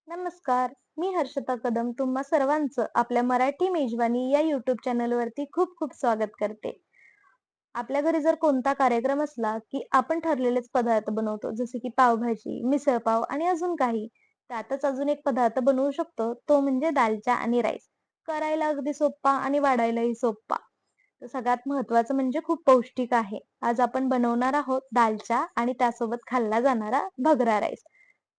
नमस्कार, मी हर्षता कदम तुम्हा सर्वांचं आपल्या मराठी मेजवानी या YouTube चॅनलवरती खूप खूप स्वागत करते. आपल्या घरी जर कोणता कार्यक्रम असला, की आपण ठरलेलेच पदार्थ बनवतो. जसे की पावभाजी, मिसळपाव आणि अजून काही. त्यातच अजून एक पदार्थ बनवू शकतो, तो म्हणजे दालचा आणि राईस. करायला अगदी सोप्पा आणि वाढायलाही सोप्पा. तर सगळ्यात महत्त्वाचं म्हणजे खूप पौष्टिक आहे. आज आपण बनवणार आहोत दालचा आणि त्यासोबत खाल्ला जाणारा भगरा राईस.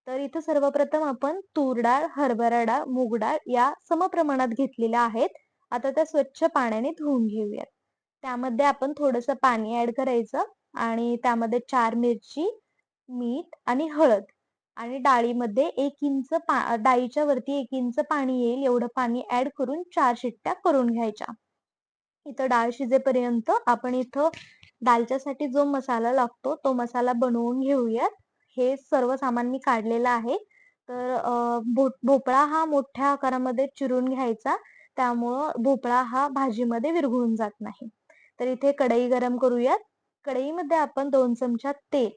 तर इथं सर्वप्रथम आपण तूर डाळ, हरभरा डाळ, मूग डाळ या समप्रमाणात घेतलेल्या आहेत. आता त्या स्वच्छ पाण्याने धुवून घेऊयात. त्यामध्ये आपण थोडंसं पाणी ॲड करायचं आणि त्यामध्ये 4 मिरची, मीठ आणि हळद आणि डाळीमध्ये 1 इंच डाळीच्या वरती 1 इंच पाणी येईल एवढं पाणी ॲड करून 4 शिट्ट्या करून घ्यायच्या. इथं डाळ शिजेपर्यंत आपण इथं दालच्यासाठी जो मसाला लागतो तो मसाला बनवून घेऊयात. हे सर्व सामान मी काढलेलं आहे. तर भोपळा हा मोठ्या आकारामध्ये चिरून घ्यायचा. त्यामुळं भोपळा हा भाजीमध्ये विरघळून जात नाही. तर इथे कढई गरम करूयात. कढईमध्ये आपण 2 चमचा तेल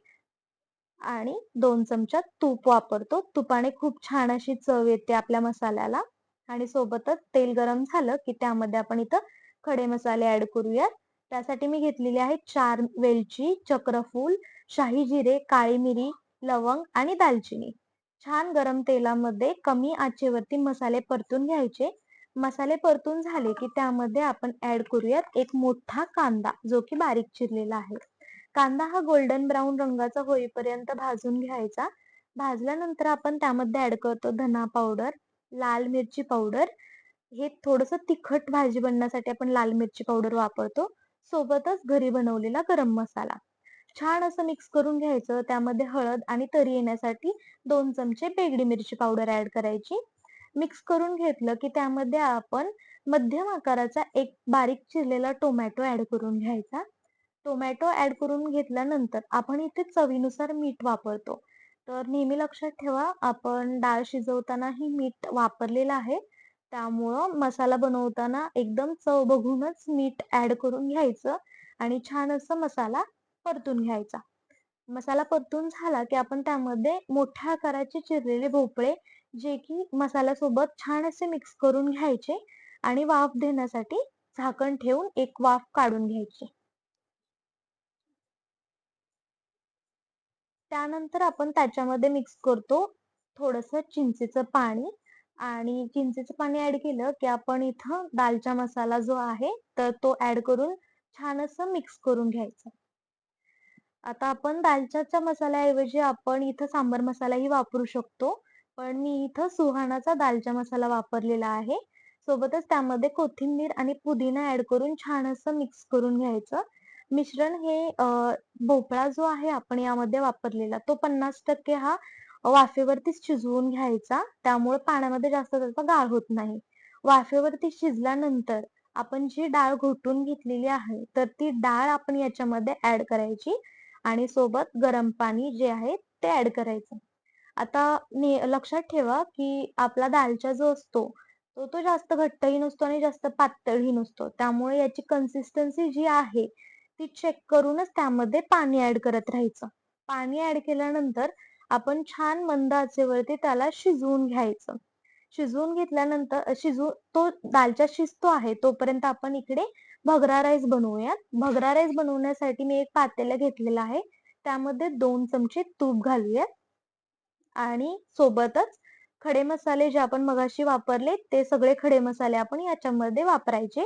आणि 2 चमचा तूप वापरतो. तुपाने खूप छान अशी चव येते आपल्या मसाल्याला आणि सोबतच तेल गरम झालं की त्यामध्ये आपण इथं खडे मसाले ॲड करूयात. त्यासाठी मी घेतलेली आहे 4 वेलची, चक्रफूल, शाही जिरे, काळी मिरी, लवंग आणि दालचिनी. छान गरम तेलामध्ये कमी आचेवरती मसाले परतून घ्यायचे. मसाले परतून झाले की त्यामध्ये आपण ॲड करूयात एक मोठा कांदा जो की बारीक चिरलेला आहे. कांदा हा गोल्डन ब्राउन रंगाचा होईपर्यंत भाजून घ्यायचा. भाजल्यानंतर आपण त्यामध्ये ॲड करतो धना पावडर, लाल मिरची पावडर. हे थोडंसं तिखट भाजी बनण्यासाठी आपण लाल मिरची पावडर वापरतो. सोबतच घरी बनवलेला गरम मसाला. छान असं मिक्स करून घ्यायचं. त्यामध्ये हळद आणि तरी येण्यासाठी 2 चमचे बेगडी मिरची पावडर ॲड करायची. मिक्स करून घेतलं की त्यामध्ये आपण मध्यम आकाराचा एक बारीक चिरलेला टोमॅटो ॲड करून घ्यायचा. टोमॅटो ॲड करून घेतल्यानंतर आपण इथे चवीनुसार मीठ वापरतो. तर नेहमी लक्षात ठेवा आपण डाळ शिजवतानाही मीठ वापरलेलं आहे. त्यामुळं मसाला बनवताना एकदम चव बघूनच मीठ ॲड करून घ्यायचं आणि छान असं मसाला परतून घ्यायचा. मसाला परतून झाला की आपण त्यामध्ये मोठ्या आकाराचे चिरलेले भोपळे जे की मसाल्यासोबत छान असे मिक्स करून घ्यायचे आणि वाफ देण्यासाठी झाकण ठेवून एक वाफ काढून घ्यायची. त्यानंतर आपण त्याच्यामध्ये मिक्स करतो थोडंसं चिंचेचं पाणी आणि चिंचेचं पाणी ॲड केलं की आपण इथं दालचा मसाला जो आहे तर तो ॲड करून छान असं मिक्स करून घ्यायचं. आता आपण दालच्याच्या मसाल्याऐवजी आपण इथं सांबर मसालाही वापरू शकतो. पण मी इथं सुहानाचा दालचा मसाला वापरलेला आहे. सोबतच त्यामध्ये कोथिंबीर आणि पुदिना ॲड करून छान असं मिक्स करून घ्यायचं. मिश्रण हे भोपळा जो आहे आपण यामध्ये वापरलेला तो 50% हा वाफेवरतीच शिजवून घ्यायचा. त्यामुळे पाण्यामध्ये जास्त त्याचा गाळ होत नाही. वाफेवरती शिजल्यानंतर आपण जी डाळ घोटून घेतलेली आहे, तर ती डाळ आपण याच्यामध्ये ॲड करायची आणि सोबत गरम पाणी जे आहे ते ॲड करायचं. आता लक्षात ठेवा, की आपला दालचा जो असतो, तो जास्त घट्टही नसतो आणि जास्त पातळही नसतो. त्यामुळे याची कन्सिस्टन्सी जी आहे, ती चेक करूनच त्यामध्ये पाणी ॲड करत राहायचं. पाणी ॲड केल्यानंतर आपण छान मंद आचेवरती त्याला शिजवून घ्यायचं. शिजवून घेतल्यानंतर तो दालचा शिजतो आहे, तोपर्यंत आपण इकडे भगरा राईस बनवूयात. भगरा राईस बनवण्यासाठी मी एक पातेलं घेतलेलं आहे. त्यामध्ये 2 चमचे तूप घालूयात आणि सोबतच खडे मसाले जे आपण मगाशी वापरले, ते सगळे खडे मसाले आपण याच्यामध्ये वापरायचे.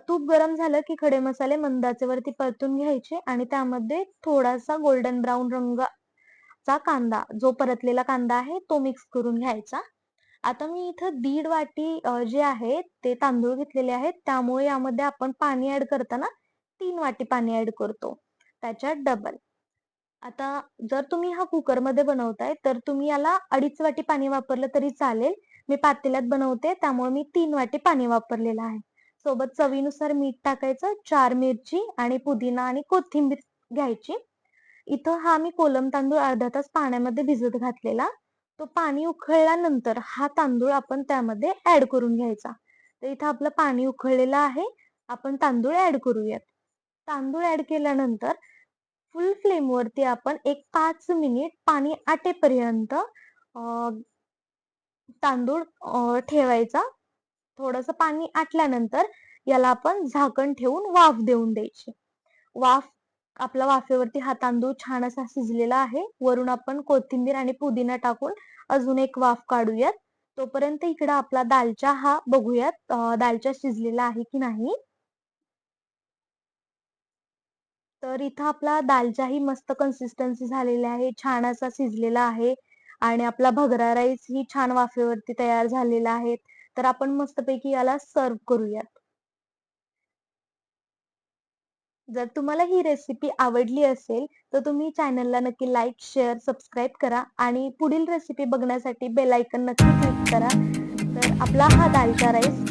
तूप गरम झालं की खडे मसाले मंद आचेवरती परतून घ्यायचे आणि त्यामध्ये थोडासा गोल्डन ब्राउन रंगाचा कांदा, जो परतलेला कांदा आहे, तो मिक्स करून घ्यायचा. आता मी इथं दीड वाटी जे आहे ते तांदूळ घेतलेले आहेत. त्यामुळे यामध्ये आपण पाणी ॲड करताना 3 वाटी पाणी ॲड करतो. त्याच्यात डबल. आता जर तुम्ही हा कुकरमध्ये बनवताय, तर तुम्ही याला 2.5 वाटी पाणी वापरलं तरी चालेल. मी पातेल्यात बनवते, त्यामुळे मी 3 वाटी पाणी वापरलेलं आहे. सोबत चवीनुसार मीठ टाकायचं, 4 मिरची आणि पुदिना आणि कोथिंबीर घ्यायची. इथं हा मी कोलम तांदूळ अर्धा तास पाण्यामध्ये भिजत घातलेला. तो पाणी उकळल्यानंतर हा तांदूळ आपण त्यामध्ये ॲड करून घ्यायचा. तर इथं आपलं पाणी उकळलेलं आहे. आपण तांदूळ ॲड करूयात. तांदूळ ॲड केल्यानंतर फुल फ्लेमवरती आपण एक 5 मिनिट पाणी आटेपर्यंत तांदूळ ठेवायचा. थोडंसं पाणी आटल्यानंतर याला आपण झाकण ठेवून वाफ देऊन द्यायची. वाफ आपला वाफेवरती हा तांदूळ छान असा शिजलेला आहे. वरून आपण कोथिंबीर आणि पुदिना टाकून अजून एक वाफ काढूयात. तोपर्यंत इकडं आपला दालचा हा बघूयात दालचा शिजलेला आहे की नाही. तर इथं आपला दालचाही मस्त कन्सिस्टन्सी झालेली आहे. छान असा शिजलेला आहे आणि आपला भगरा राईस ही छान वाफेवरती तयार झालेला आहे. तर आपण मस्तपैकी याला सर्व्ह करूयात. जर तुम्हाला ही रेसिपी आवडली असेल, तर तुम्ही चॅनलला नक्की लाईक, शेअर, सबस्क्राईब करा आणि पुढील रेसिपी बघण्यासाठी बेल आयकॉन नक्की क्लिक करा. तर आपला हा दालचा राईस